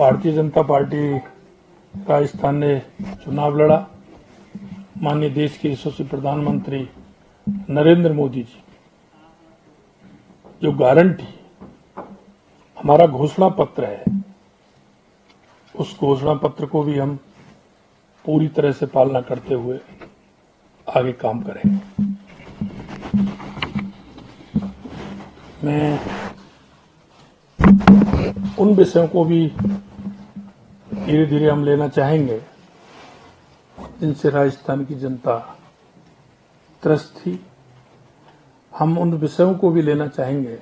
Bharatiya Janata party Rajasthan ने चुनाव लड़ा। माननीय देश के यशस्वी प्रधानमंत्री नरेंद्र मोदी जी जो गारंटी हमारा घोषणा पत्र है, उस घोषणा पत्र को भी हम पूरी तरह से पालना करते हुए आगे काम करेंगे। मैं उन विषयों को भी धीरे धीरे हम लेना चाहेंगे जिनसे राजस्थान की जनता त्रस्त थी। हम उन विषयों को भी लेना चाहेंगे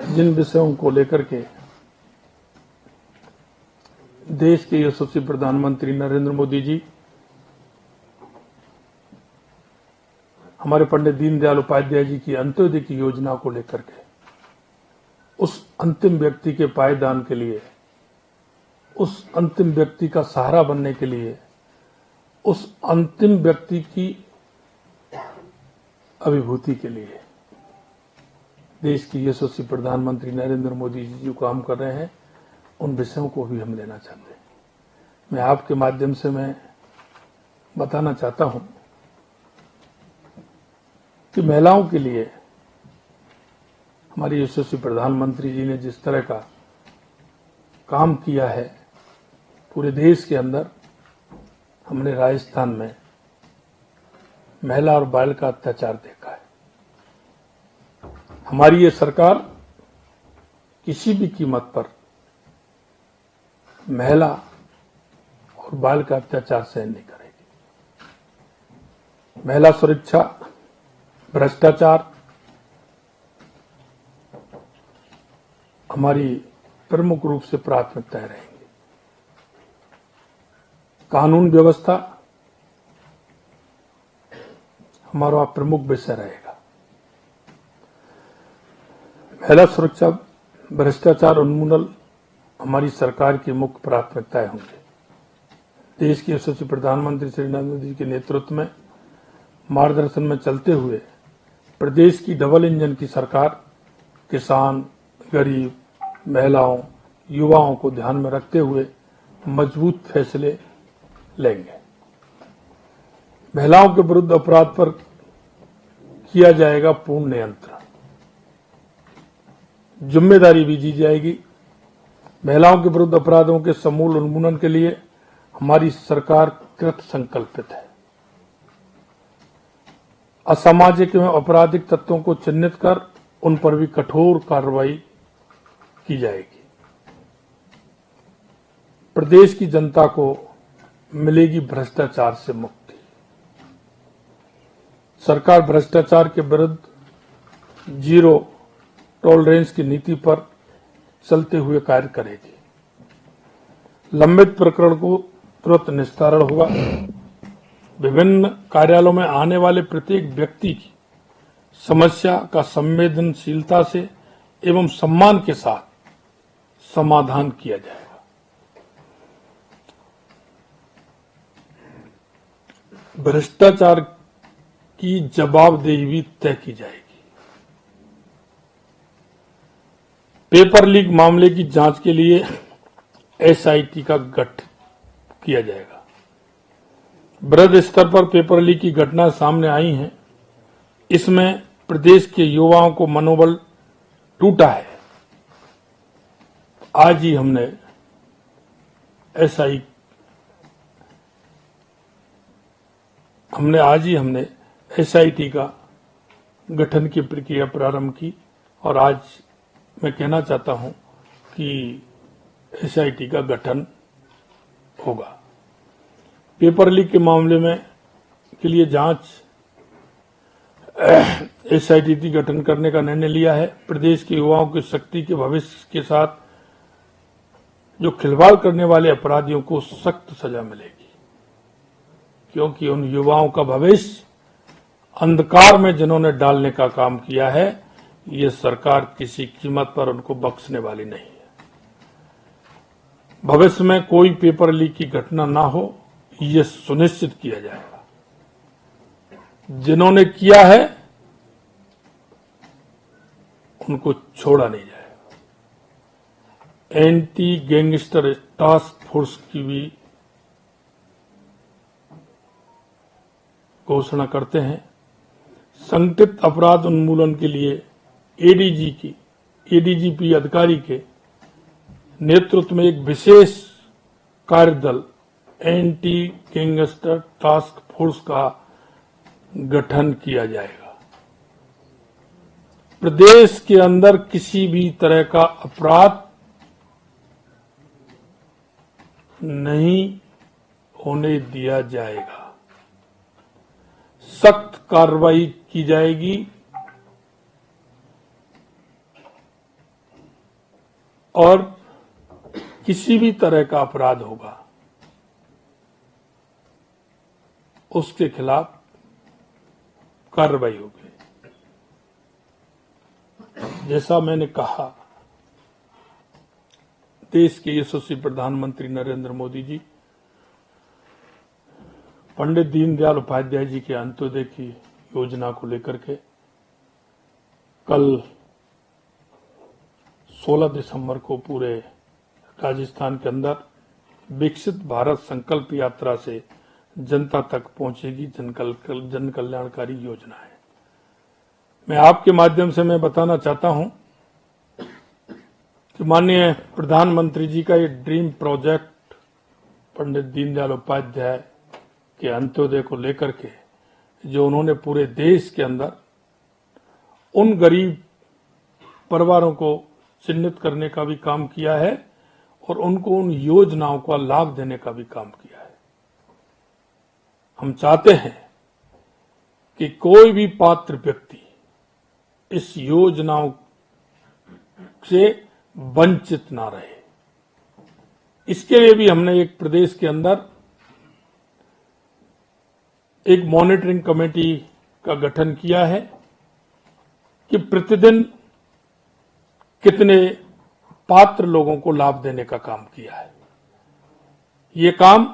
जिन विषयों को लेकर के देश के यशस्वी प्रधानमंत्री नरेंद्र मोदी जी हमारे पंडित दीनदयाल उपाध्याय जी की अंत्योदय की योजना को लेकर के उस अंतिम व्यक्ति के पायदान के लिए, उस अंतिम व्यक्ति का सहारा बनने के लिए, उस अंतिम व्यक्ति की अभिभूति के लिए देश की यशस्वी प्रधानमंत्री नरेंद्र मोदी जी जो काम कर रहे हैं, उन विषयों को भी हम लेना चाहते हैं। मैं आपके माध्यम से मैं बताना चाहता हूं कि महिलाओं के लिए हमारे यशस्वी प्रधानमंत्री जी ने जिस तरह का काम किया है पूरे देश के अंदर, हमने राजस्थान में महिला और बाल का अत्याचार देखा है। हमारी ये सरकार किसी भी कीमत पर महिला और बाल का अत्याचार सहन नहीं करेगी। महिला सुरक्षा, भ्रष्टाचार हमारी प्रमुख रूप से प्राथमिकताएं रहेंगी। कानून व्यवस्था हमारा प्रमुख विषय रहेगा। महिला सुरक्षा, भ्रष्टाचार उन्मूलन हमारी सरकार की मुख्य प्राथमिकताएं होंगी। देश के यशस्वी प्रधानमंत्री श्री नरेंद्र मोदी जी के नेतृत्व में मार्गदर्शन में चलते हुए प्रदेश की डबल इंजन की सरकार किसान, गरीब, महिलाओं, युवाओं को ध्यान में रखते हुए मजबूत फैसले लेंगे। महिलाओं के विरुद्ध अपराध पर किया जाएगा पूर्ण नियंत्रण। जिम्मेदारी भी दी जाएगी। महिलाओं के विरुद्ध अपराधों के समूल उन्मूलन के लिए हमारी सरकार कृत संकल्पित है। असामाजिक एवं आपराधिक तत्वों को चिन्हित कर उन पर भी कठोर कार्रवाई की जाएगी। प्रदेश की जनता को मिलेगी भ्रष्टाचार से मुक्ति। सरकार भ्रष्टाचार के विरुद्ध जीरो टॉलरेंस की नीति पर चलते हुए कार्य करेगी। लंबित प्रकरण को तुरंत निस्तारण होगा। विभिन्न कार्यालयों में आने वाले प्रत्येक व्यक्ति की समस्या का संवेदनशीलता से एवं सम्मान के साथ समाधान किया जाएगा। भ्रष्टाचार की जवाबदेही भी तय की जाएगी। पेपर लीक मामले की जांच के लिए एसआईटी का गठन किया जाएगा। बृहद स्तर पर पेपर लीक की घटना सामने आई है। इसमें प्रदेश के युवाओं को मनोबल टूटा है। आज ही हमने एसआईटी का गठन की प्रक्रिया प्रारंभ की और आज मैं कहना चाहता हूं कि एसआईटी का गठन होगा। पेपर लीक के मामले में के लिए जांच एसआईटी गठन करने का निर्णय लिया है। प्रदेश के युवाओं की शक्ति के भविष्य के साथ जो खिलवाड़ करने वाले अपराधियों को सख्त सजा मिलेगी, क्योंकि उन युवाओं का भविष्य अंधकार में जिन्होंने डालने का काम किया है, ये सरकार किसी कीमत पर उनको बख्शने वाली नहीं है। भविष्य में कोई पेपर लीक की घटना ना हो, ये सुनिश्चित किया जाएगा। जिन्होंने किया है उनको छोड़ा नहीं जाएगा। एंटी गैंगस्टर टास्क फोर्स की भी घोषणा करते हैं। संगठित अपराध उन्मूलन के लिए एडीजीपी अधिकारी के नेतृत्व में एक विशेष कार्यदल एंटी गैंगस्टर टास्क फोर्स का गठन किया जाएगा। प्रदेश के अंदर किसी भी तरह का अपराध नहीं होने दिया जाएगा। सख्त कार्रवाई की जाएगी और किसी भी तरह का अपराध होगा उसके खिलाफ कार्रवाई होगी। जैसा मैंने कहा, देश के यशस्वी प्रधानमंत्री नरेंद्र मोदी जी पंडित दीनदयाल उपाध्याय जी के अंत्योदय की योजना को लेकर के कल 16 दिसंबर को पूरे राजस्थान के अंदर विकसित भारत संकल्प यात्रा से जनता तक पहुंचेगी जन कल्याणकारी योजना है। मैं आपके माध्यम से मैं बताना चाहता हूं कि माननीय प्रधानमंत्री जी का ये ड्रीम प्रोजेक्ट पंडित दीनदयाल उपाध्याय के अंत्योदय को लेकर के जो उन्होंने पूरे देश के अंदर उन गरीब परिवारों को चिन्हित करने का भी काम किया है और उनको उन योजनाओं का लाभ देने का भी काम किया है। हम चाहते हैं कि कोई भी पात्र व्यक्ति इस योजनाओं से वंचित ना रहे। इसके लिए भी हमने एक प्रदेश के अंदर एक मॉनिटरिंग कमेटी का गठन किया है कि प्रतिदिन कितने पात्र लोगों को लाभ देने का काम किया है। ये काम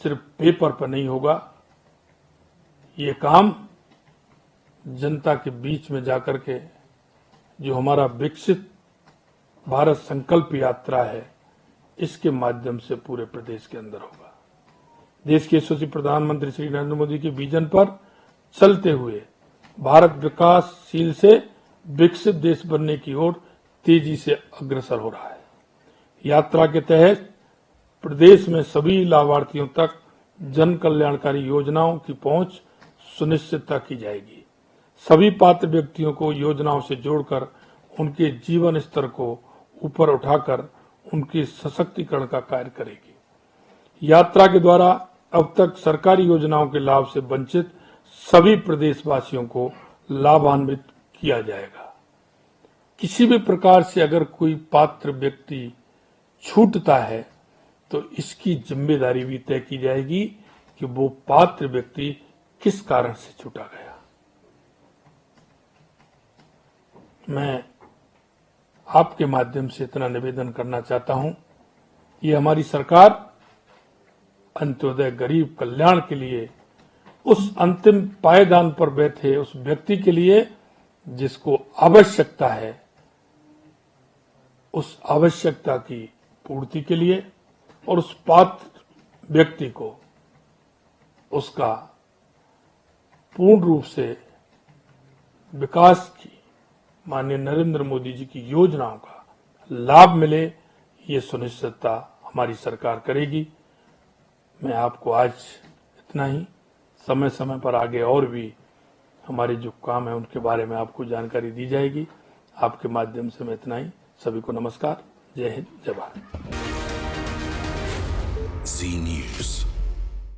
सिर्फ पेपर पर नहीं होगा, ये काम जनता के बीच में जाकर के जो हमारा विकसित भारत संकल्प यात्रा है इसके माध्यम से पूरे प्रदेश के अंदर होगा। देश के यशस्वी प्रधानमंत्री श्री नरेंद्र मोदी के विजन पर चलते हुए भारत विकासशील से विकसित देश बनने की ओर तेजी से अग्रसर हो रहा है। यात्रा के तहत प्रदेश में सभी लाभार्थियों तक जन कल्याणकारी योजनाओं की पहुंच सुनिश्चितता की जाएगी। सभी पात्र व्यक्तियों को योजनाओं से जोड़कर उनके जीवन स्तर को ऊपर उठाकर उनके सशक्तिकरण का कार्य करेगी। यात्रा के द्वारा अब तक सरकारी योजनाओं के लाभ से वंचित सभी प्रदेशवासियों को लाभान्वित किया जाएगा। किसी भी प्रकार से अगर कोई पात्र व्यक्ति छूटता है तो इसकी जिम्मेदारी भी तय की जाएगी कि वो पात्र व्यक्ति किस कारण से छूटा गया। मैं आपके माध्यम से इतना निवेदन करना चाहता हूं, ये हमारी सरकार अंत्योदय गरीब कल्याण के लिए उस अंतिम पायदान पर बैठे उस व्यक्ति के लिए जिसको आवश्यकता है, उस आवश्यकता की पूर्ति के लिए और उस पात्र व्यक्ति को उसका पूर्ण रूप से विकास की माननीय नरेंद्र मोदी जी की योजनाओं का लाभ मिले, ये सुनिश्चितता हमारी सरकार करेगी। मैं आपको आज इतना ही, समय समय पर आगे और भी हमारे जो काम है उनके बारे में आपको जानकारी दी जाएगी। आपके माध्यम से मैं इतना ही, सभी को नमस्कार, जय हिंद, जय भारत। जी न्यूज़।